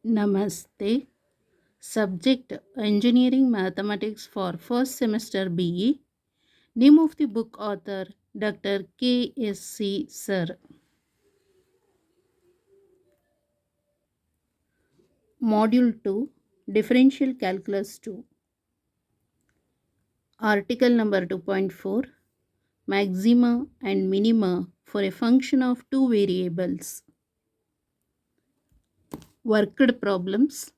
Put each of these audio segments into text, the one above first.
Namaste. Subject Engineering Mathematics for first semester BE. Name of the book author Dr. K.S.C. Sir. Module 2 Differential Calculus 2. Article number 2.4 Maxima and minima for a function of two variables. Worked problems.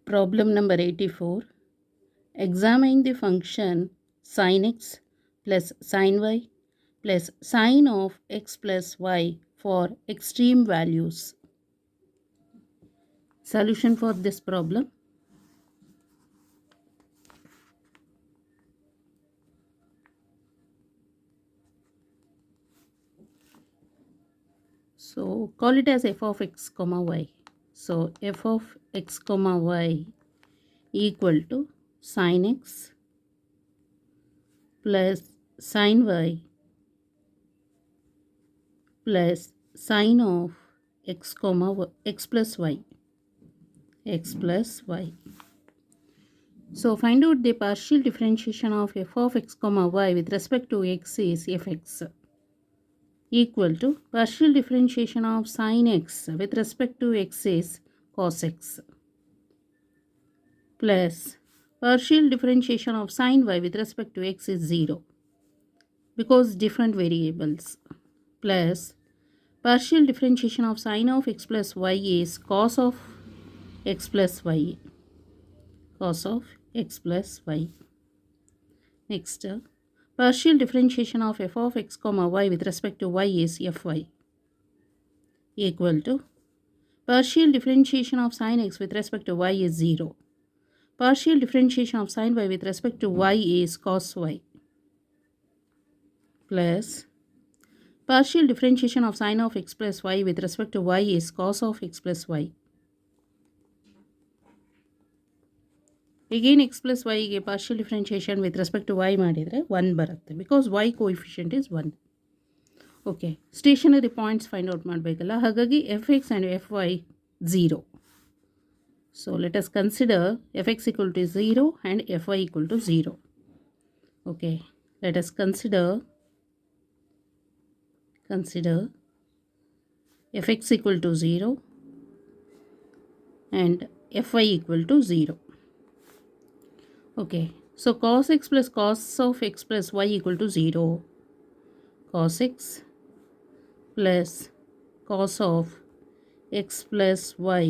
Problem number 84. Examine the function sin x plus sin y plus sine of x plus y for extreme values. Solution for this problem. So call it as f of x comma y. So f of x comma y equal to sin x plus sin y plus sine of x comma y, x plus y. So find out the partial differentiation of f of x comma y with respect to x is fx equal to partial differentiation of sin x with respect to x is cos x plus partial differentiation of sin y with respect to x is 0 because different variables plus partial differentiation of sin of x plus y is cos of x plus y. Next, partial differentiation of f of x comma y with respect to y is fy equal to partial differentiation of sin x with respect to y is 0. Partial differentiation of sin y with respect to y is cos y plus partial differentiation of sin of x plus y with respect to y is cos of x plus y. Again x plus y ಗೆ partial differentiation with respect to y ಮಾಡಿದರೆ 1 ಬರುತ್ತೆ because y coefficient is 1. Okay stationary points find out ಮಾಡಬೇಕಲ್ಲ, ಹಾಗಾಗಿ f x and f y 0. So let us consider f x equal to 0 and f y equal to 0. Okay let us consider f x equal to 0 and f y equal to 0. Okay so cos x plus cos of x plus y equal to 0. Cos x plus cos of x plus y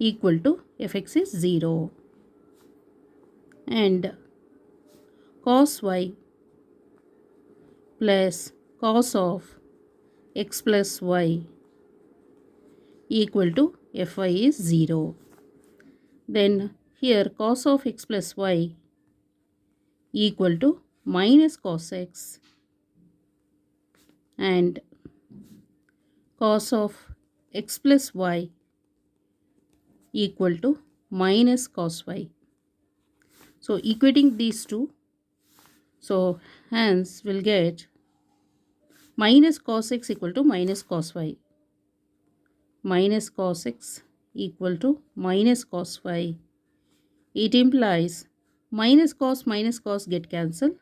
equal to fx is 0 and cos y plus cos of x plus y equal to fy is 0. Then here cos of x plus y equal to minus cos x and cos of x plus y equal to minus cos y. So equating these two, so hence we'll get minus cos x equal to minus cos y. Minus cos x equal to minus cos y. It implies minus cos get cancelled,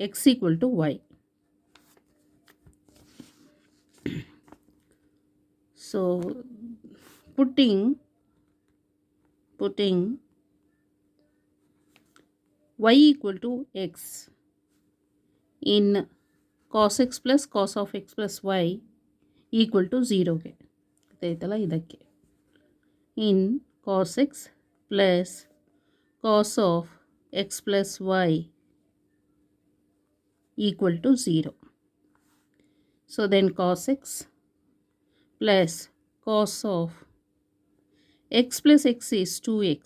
x equal to y. So putting y equal to x in cos x plus cos of x plus y equal to 0 ಗೆ ಗೊತ್ತಾಯ್ತಲ್ಲ, ಇದಕ್ಕೆ in cos x plus cos of x plus y equal to 0. So then cos x plus cos of x plus x is 2x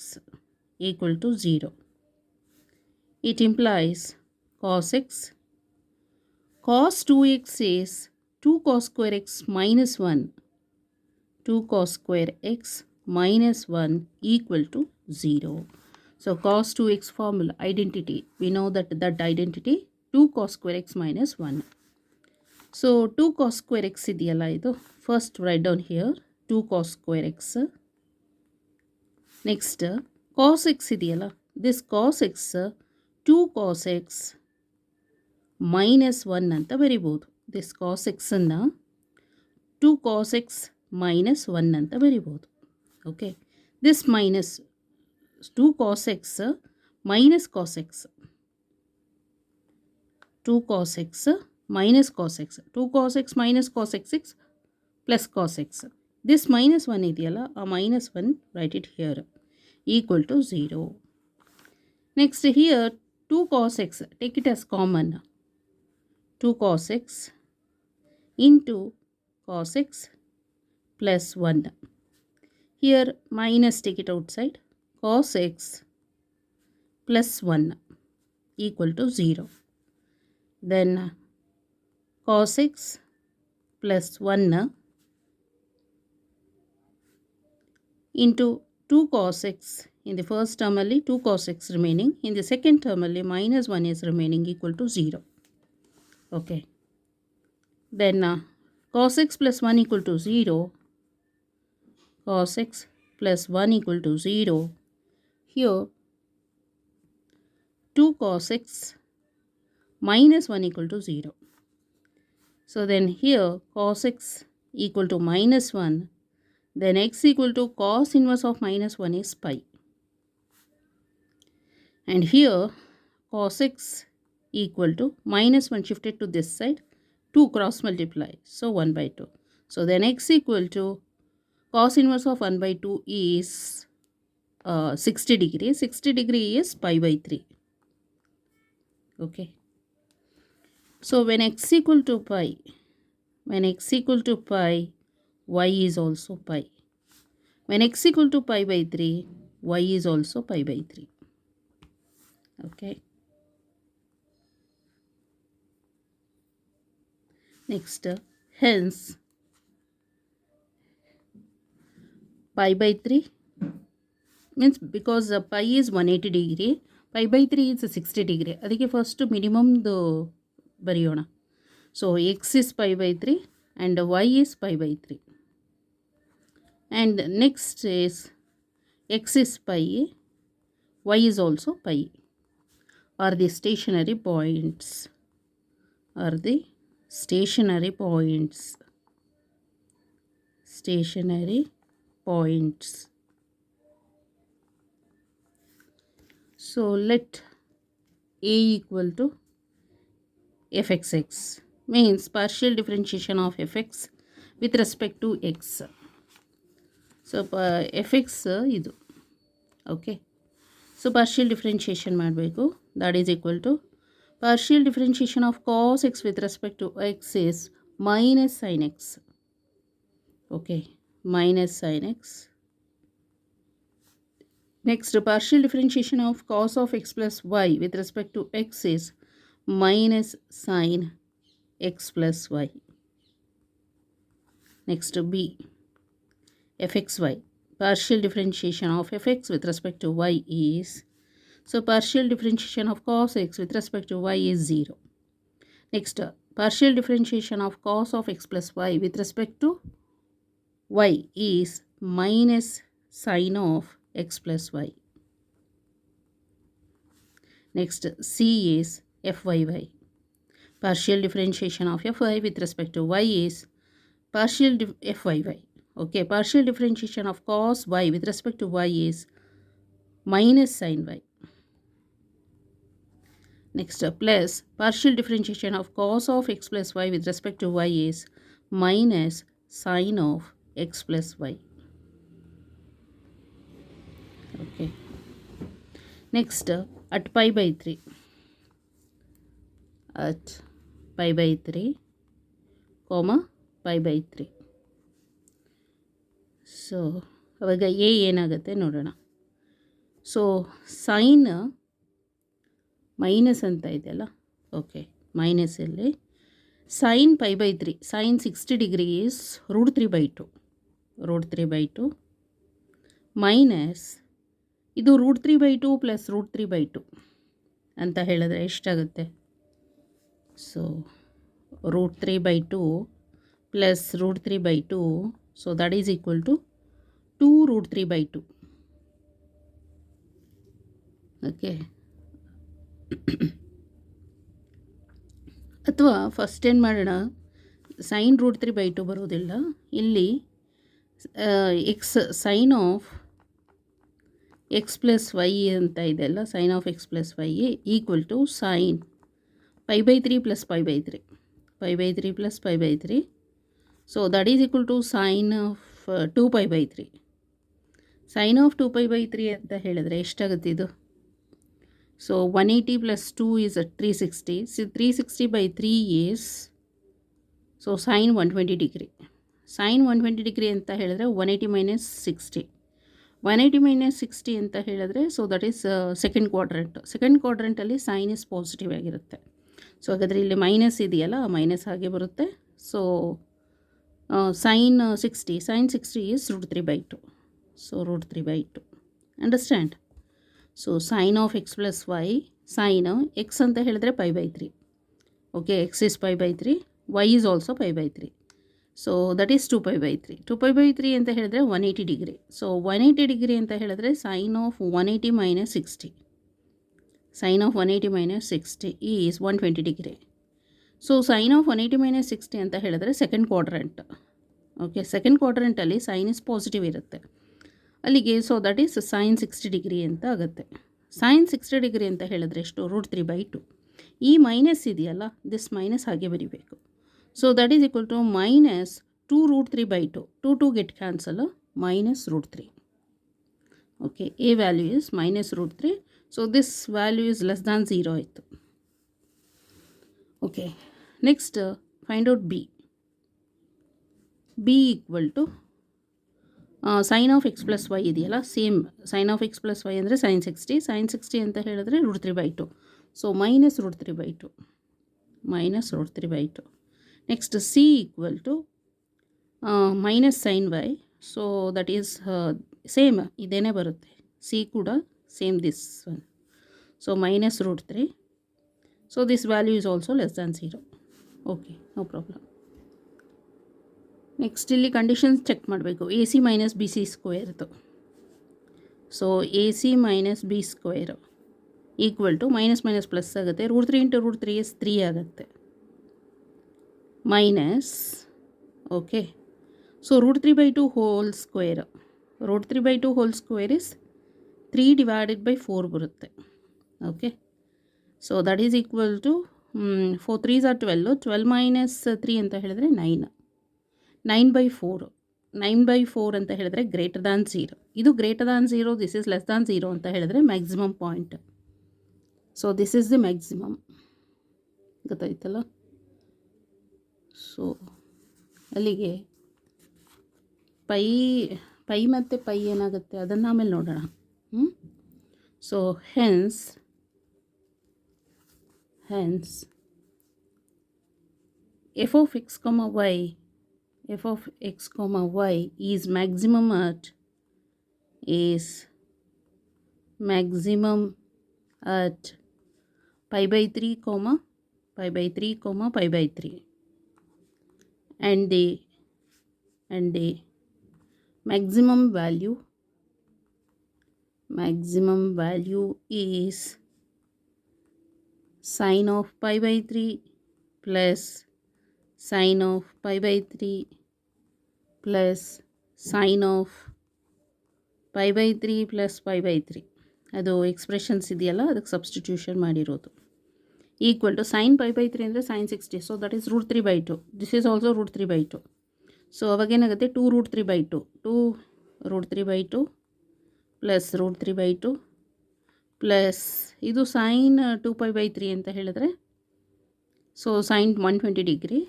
equal to 0. It implies cos x cos 2x is 2 cos square x minus 1. 2 cos square x minus 1 equal to 0. So cos 2x formula identity, we know that identity 2 cos square x minus 1. So 2 cos square x ಇದೆಯಲ್ಲ ಇದು, first write down here 2 cos square x. Next cos x ಇದೆಯಲ್ಲ, this cos x 2 cos x minus 1 ಅಂತ ಬರಿಬೋದು. This cos ಎಕ್ಸನ್ನು 2 cos x minus 1 ಅಂತ ಬರಿಬೋದು. Okay, this minus 2 cos x minus cos x, 2 cos x minus cos x, 2 cos x minus cos x plus cos x. This minus 1 ಇದೆಯಲ್ಲ, ಆ minus 1 write it here equal to 0. Next here 2 cos x, take it as common. 2 cos x into cos x plus 1. Here minus, take it outside. Cos x plus 1 equal to 0. Then cos x plus 1 into 2 cos x. In the first term only 2 cos x remaining. In the second term only minus 1 is remaining equal to 0. Okay. Then cos x plus 1 equal to 0. Cos x plus 1 equal to 0. Here 2 cos x minus 1 equal to 0. So then here cos x equal to minus 1. Then x equal to cos inverse of minus 1 is pi. And here cos x equal to minus 1 shifted to this side. 2 cross multiply. So 1 by 2. So then x equal to cos inverse of 1 by 2 is 60 degree. 60 degree is pi by 3. Okay. So when x equal to pi, y is also pi. When x equal to pi by 3, y is also pi by 3. Okay. Next, hence pi by 3 means because pi is 180 degree, pi by 3 is 60 degree. ಅದಕ್ಕೆ first ಮಿನಿಮಮ್ದು ಬರೆಯೋಣ. So x is pi by 3 and y is pi by 3. And next is x is pi, y is also pi. Are the stationary points. Are the stationary points. Stationary points. So let a equal to fxx means partial differentiation of fx with respect to x. So fx idu. Okay. So partial differentiation ಮಾಡಬೇಕು. That is equal to partial differentiation of cos x with respect to x is minus sin x. Okay. Minus sin x. Next, partial differentiation of cos of x plus y with respect to x is minus sin x plus y. Next, b. fxy. Partial differentiation of fx with respect to y is, so partial differentiation of cos x with respect to y is 0. Next, partial differentiation of cos of x plus y with respect to y is minus sin of x plus y. Next, c is fyy. Partial differentiation of fy with respect to y is partial fyy. Okay, partial differentiation of cos y with respect to y is minus sin y. Next, plus partial differentiation of cos of x plus y with respect to y is minus sin of x plus y. Okay. Next, at pi by 3. At pi by 3, comma pi by 3. So ಅವಾಗ A ಏನಾಗುತ್ತೆ ನೋಡೋಣ. So sine minus ಅಂತ ಇದೆಯಲ್ಲ, okay, ಮೈನಸಲ್ಲಿ sine pi by 3, sine 60 degree is root 3/2, root 3/2 minus ಇದು root 3/2 plus root 3/2 ಅಂತ ಹೇಳಿದ್ರೆ ಎಷ್ಟಾಗುತ್ತೆ? So root 3/2 plus root 3/2, so that is equal to 2 root 3 by 2. Okay, ಅಥವಾ ಫಸ್ಟ್ ಏನು ಮಾಡೋಣ, ಸೈನ್ ರೂಟ್ 3 ಬೈ 2 ಬರೋದಿಲ್ಲ, ಇಲ್ಲಿ x sine of x plus y ಅಂತ ಇದೆಯಲ್ಲ, sine of x plus y equal to sine pi by 3 plus pi by 3, pi by 3 plus pi by 3. So that is equal to sine of 2 pi by 3. Sine of 2 pi by 3 ಅಂತ ಹೇಳಿದ್ರೆ ಎಷ್ಟಾಗುತ್ತೆ ಇದು? So 180 plus 2 is 360. So 360 by 3 is so sine 120 degree. Sine 120 degree ಅಂತ ಹೇಳಿದ್ರೆ 180 minus 60. 180 minus 60 ಅಂತ ಹೇಳಿದ್ರೆ so that is second quadrant. Second ಕ್ವಾಡ್ರೆಂಟಲ್ಲಿ sine is positive ಆಗಿರುತ್ತೆ. ಸೊ ಹಾಗಾದರೆ ಇಲ್ಲಿ ಮೈನಸ್ ಇದೆಯಲ್ಲ, ಮೈನಸ್ ಹಾಗೆ ಬರುತ್ತೆ. So sine 60 is root 3 by 2. So root 3 by 2. Understand? So sine of x plus y, sine x ಅಂತ ಹೇಳಿದ್ರೆ pi by 3. Okay, x is pi by 3, y is also pi by 3. So that is 2 pi by 3. 2 pi by 3 ಅಂತ ಹೇಳಿದ್ರೆ 180 degree. So 180 degree ಅಂತ ಹೇಳಿದ್ರೆ sine of 180 minus 60. Sine of 180 minus 60 is 120 degree. So sine of 180 minus 60 ಅಂತ ಹೇಳಿದ್ರೆ second quadrant. Okay, second ಕ್ವಾಡ್ರೆಂಟಲ್ಲಿ sine is positive ಇರುತ್ತೆ ಅಲ್ಲಿಗೆ. So that is sine 60 degree ಅಂತ ಆಗುತ್ತೆ. ಸೈನ್ 60 ಡಿಗ್ರಿ ಅಂತ ಹೇಳಿದ್ರೆ ಎಷ್ಟು? Root 3 by 2. ಈ ಮೈನಸ್ ಇದೆಯಲ್ಲ, ದಿಸ್ ಮೈನಸ್ ಹಾಗೆ ಬರೀಬೇಕು. So that is equal to minus 2 root 3 by 2. 2 get cancel, minus root 3. Okay, A value is minus root 3. So this value is less than 0 ಆಯಿತು. Okay, next find out B. B equal to sine of x plus y ಇದೆಯಲ್ಲ, same sine of x plus y ಅಂದರೆ sine 60. Sine 60 ಅಂತ ಹೇಳಿದ್ರೆ root 3 by 2. So minus root 3 by 2, minus root 3 by 2. Next C equal to minus sign Y. So that is same ಇದೇನೇ ಬರುತ್ತೆ. C ಕೂಡ same this one. So minus root 3. So this value is also less than 0. Okay, no problem. Next ಇಲ್ಲಿ conditions check ಮಾಡಬೇಕು. A C minus B C ಸ್ಕ್ವೇರ್ದು. So A C minus B square equal to minus minus plus ಆಗುತ್ತೆ. Root 3 into root 3 is 3 ಆಗುತ್ತೆ. Minus, okay, so root 3 by 2 whole square. Root 3 by 2 whole square is 3 divided by 4 ಬರುತ್ತೆ. Okay, so that is equal to 4 3s are 12. 12 minus 3 ಅಂತ ಹೇಳಿದ್ರೆ 9. 9 by 4. 9 by 4 ಅಂತ ಹೇಳಿದ್ರೆ greater than 0. ಇದು greater than 0, this is less than 0 ಅಂತ ಹೇಳಿದ್ರೆ maximum point. So this is the maximum. ಗೊತ್ತಾಯ್ತಲ್ಲ? So ಅಲ್ಲಿಗೆ ಪೈ ಮತ್ತು ಪೈ ಏನಾಗುತ್ತೆ ಅದನ್ನು ಆಮೇಲೆ ನೋಡೋಣ. So hence F of X ಕಾಮ Y, f of x comma y is maximum at pi by 3 comma pi by 3 comma pi by 3, and the maximum value is sine of pi by 3 plus sine of pi by 3 plus sine of pi by 3 plus pi by 3. ಅದು expressions ಇದೆಯಲ್ಲ, ಅದಕ್ಕೆ substitution ಮಾಡಿರೋದು. Equal to sine pi by 3 ಅಂದರೆ sine 60. So that is root 3 by 2. This is also root 3 by 2. So ಅವಾಗೇನಾಗುತ್ತೆ 2 root 3 by 2. 2 root 3 by 2 plus root 3 by 2 plus ಇದು sine 2 pi by 3 ಅಂತ ಹೇಳಿದ್ರೆ so sine 120 degree.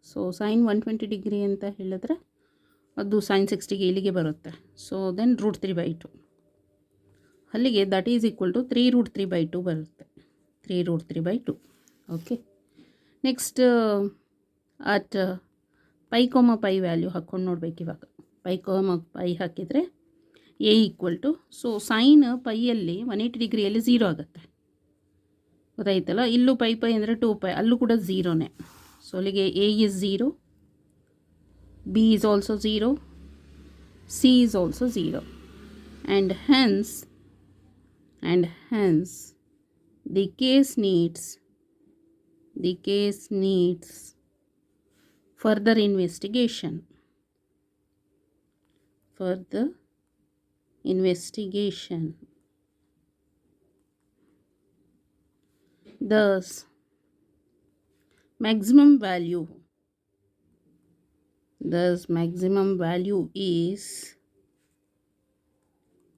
So sine 120 degree ಅಂತ ಹೇಳಿದ್ರೆ ಅದು sign 60ಗೆ ಇಲ್ಲಿಗೆ ಬರುತ್ತೆ. ಸೊ ದೆನ್ ರೂಟ್ 3 ಬೈ 2 ಅಲ್ಲಿಗೆ that is equal to 3 root 3 by 2 ಬರುತ್ತೆ. 3 root 3 by 2. Okay, next at pi comma pi value ಹಾಕ್ಕೊಂಡು ನೋಡ್ಬೇಕು. ಇವಾಗ ಪೈ ಕೋಮ ಪೈ ಹಾಕಿದರೆ A equal to, so sine ಪೈಯಲ್ಲಿ 180 ಡಿಗ್ರಿಯಲ್ಲಿ 0 ಆಗುತ್ತೆ. ಗೊತ್ತಾಯ್ತಲ್ಲ? ಇಲ್ಲೂ ಪೈ ಅಂದರೆ 2 ಪೈ, ಅಲ್ಲೂ ಕೂಡ 0ನೇ. ಸೊ ಅಲ್ಲಿಗೆ A is 0, B is also 0, C is also 0. And hence the case needs further investigation. Thus maximum value is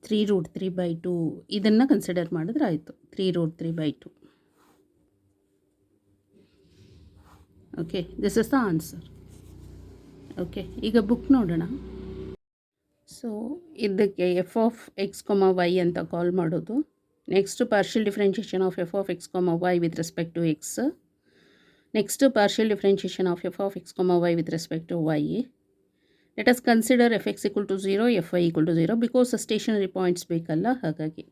3 root 3 by 2. ಇದನ್ನು ಕನ್ಸಿಡರ್ ಮಾಡಿದ್ರೆ ಆಯಿತು. 3 root 3 by 2. Okay, this is the answer. Okay, ಈಗ book ನೋಡೋಣ. So ಇದಕ್ಕೆ f of x y ಅಂತ call ಮಾಡೋದು. Next partial differentiation of f of x y with respect to x. Next partial differentiation of f of x y with respect to y. Let us consider fx equal to 0, fy equal to 0 because stationary points ಬೇಕಲ್ಲ, ಹಾಗಾಗಿ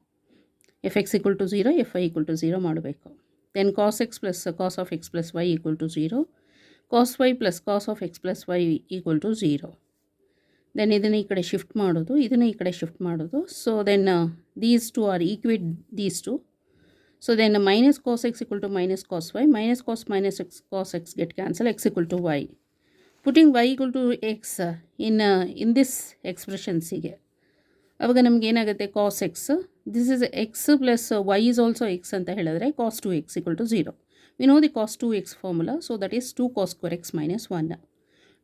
fx equal to 0, fy equal to 0 ಮಾಡಬೇಕು. Then cos x plus cos of x plus y equal to 0, cos y plus cos of x plus y equal to 0. Then ಇದನ್ನು ಈ ಕಡೆ shift ಮಾಡೋದು, ಇದನ್ನು ಈ ಕಡೆ ಶಿಫ್ಟ್ ಮಾಡೋದು. So then these two are equate these two. So then minus cos x equal to minus cos y, minus x cos x get cancelled, x equal to y. Putting y equal to x in this expression ಸಿಗೆ ಅವಾಗ ನಮ್ಗೆ ಏನಾಗುತ್ತೆ, cos x, this is x plus y is also x ಅಂತ ಹೇಳಿದ್ರೆ cos 2x equal to 0. We know the cos 2x formula, so that is 2 cos square x minus 1.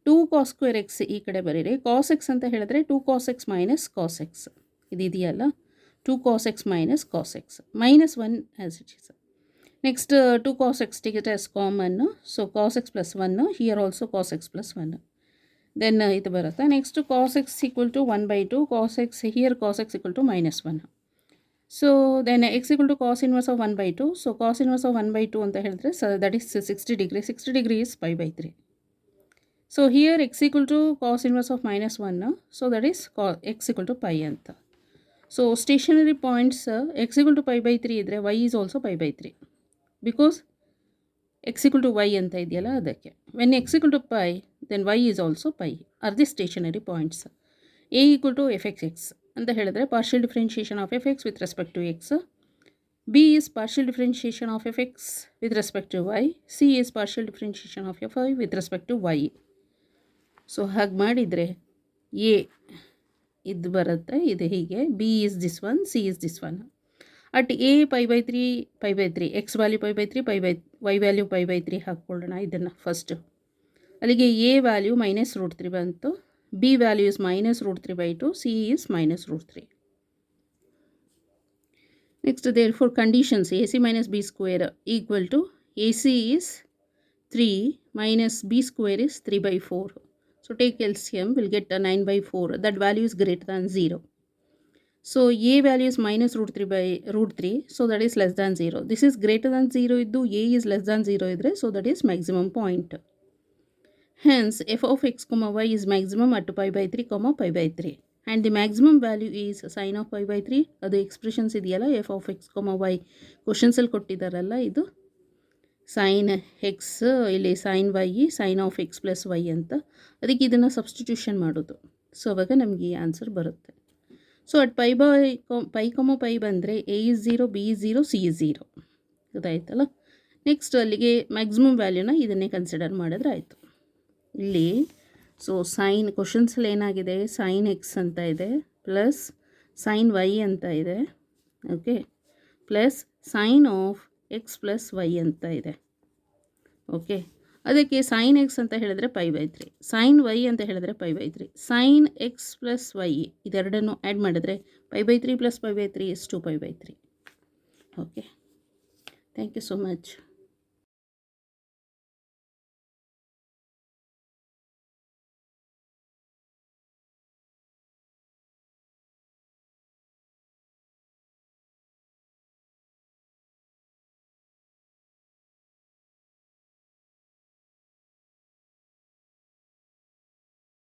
2 cos square x ಈ ಕಡೆ ಬರೀರಿ, cos x ಅಂತ ಹೇಳಿದ್ರೆ 2 cos x minus cos x. ಇದೆಯಲ್ಲ 2 cos x minus cos x minus 1 as it is. Next 2 cos x take it as common, so cos x plus 1, here also cos x plus 1. Then ಇದು ಬರುತ್ತೆ. Next cos x equal to 1 by 2, cos x, here cos x equal to minus 1. So then x equal to cos inverse of 1 by 2, so cos inverse of 1 by 2 ಅಂತ ಹೇಳಿದ್ರೆ, so that is 60 degree, 60 degree is pi by 3. So here x equal to cos inverse of minus 1, so that is x equal to pi ಅಂತ. So stationary points x equal to pi by 3 ಇದ್ರೆ y is also pi by 3. Because x equal to y ಅಂತ ಇದೆಯಲ್ಲ ಅದಕ್ಕೆ. When x equal to pi, then y is also pi are the stationary points. A equal to fxx ಅಂತ ಹೇಳಿದ್ರೆ partial differentiation of fx with respect to x. B is partial differentiation of fx with respect to y. C is partial differentiation of fy with respect to y. So ಹಾಗೆ ಮಾಡಿದರೆ A ಇದು ಬರುತ್ತೆ, ಇದು ಹೀಗೆ, B is this one, C is this one. At a pi by 3, x value pi by 3, y value pi by 3 ಹಾಕ್ಕೊಳ್ಳೋಣ. ಇದನ್ನು first ಅಲ್ಲಿಗೆ a value minus root 3 ಬಂತು, b value is minus root 3 by 2, c is minus root 3. Next, therefore conditions ac minus b square equal to ac is 3 minus b square is 3 by 4. So take LCM, we'll get a 9 by 4. That value is greater than 0. So a value is minus root 3 by root 3, so that is less than 0. This is greater than 0 iddu, a is less than 0 idre, so that is maximum point. Hence f of x y is maximum at pi by 3 pi by 3, and the maximum value is sin of pi by 3. ಅದು expressions ಇದೆಯಲ್ಲ f of x y questions ಅಲ್ಲಿ ಕೊಟ್ಟಿದ್ದಾರಲ್ಲ, ಇದು sin x, ಇಲ್ಲಿ sin y, sin of x plus y ಅಂತ, ಅದಕ್ಕೆ ಇದನ್ನು substitution ಮಾಡೋದು. So ಅವಾಗ ನಮಗೆ ಈ ಆನ್ಸರ್ ಬರುತ್ತೆ. ಸೊ ಅಟ್ pi ಬಂದರೆ a is 0, b is 0, c is 0 ಗೊತ್ತಾಯ್ತಲ್ಲ. ನೆಕ್ಸ್ಟ್ ಅಲ್ಲಿಗೆ ಮ್ಯಾಕ್ಸಿಮಮ್ ವ್ಯಾಲ್ಯೂನ ಇದನ್ನೇ ಕನ್ಸಿಡರ್ ಮಾಡಿದ್ರೆ ಆಯಿತು. ಇಲ್ಲಿ ಸೊ ಸೈನ್ ಕ್ವಶನ್ಸಲ್ಲಿ ಏನಾಗಿದೆ, ಸೈನ್ ಎಕ್ಸ್ ಅಂತ ಇದೆ, ಪ್ಲಸ್ ಸೈನ್ ವೈ ಅಂತ ಇದೆ, okay, plus sine of x plus y ಅಂತ ಇದೆ. ಓಕೆ, ಅದಕ್ಕೆ ಸೈನ್ ಎಕ್ಸ್ ಅಂತ ಹೇಳಿದ್ರೆ pi by 3, ಸೈನ್ ವೈ ಅಂತ ಹೇಳಿದ್ರೆ pi by 3, sine x plus y ಇದೆರಡನ್ನು ಆ್ಯಡ್ ಮಾಡಿದ್ರೆ pi by 3 plus pi by 3 is 2 pi by 3. Okay, thank you so much.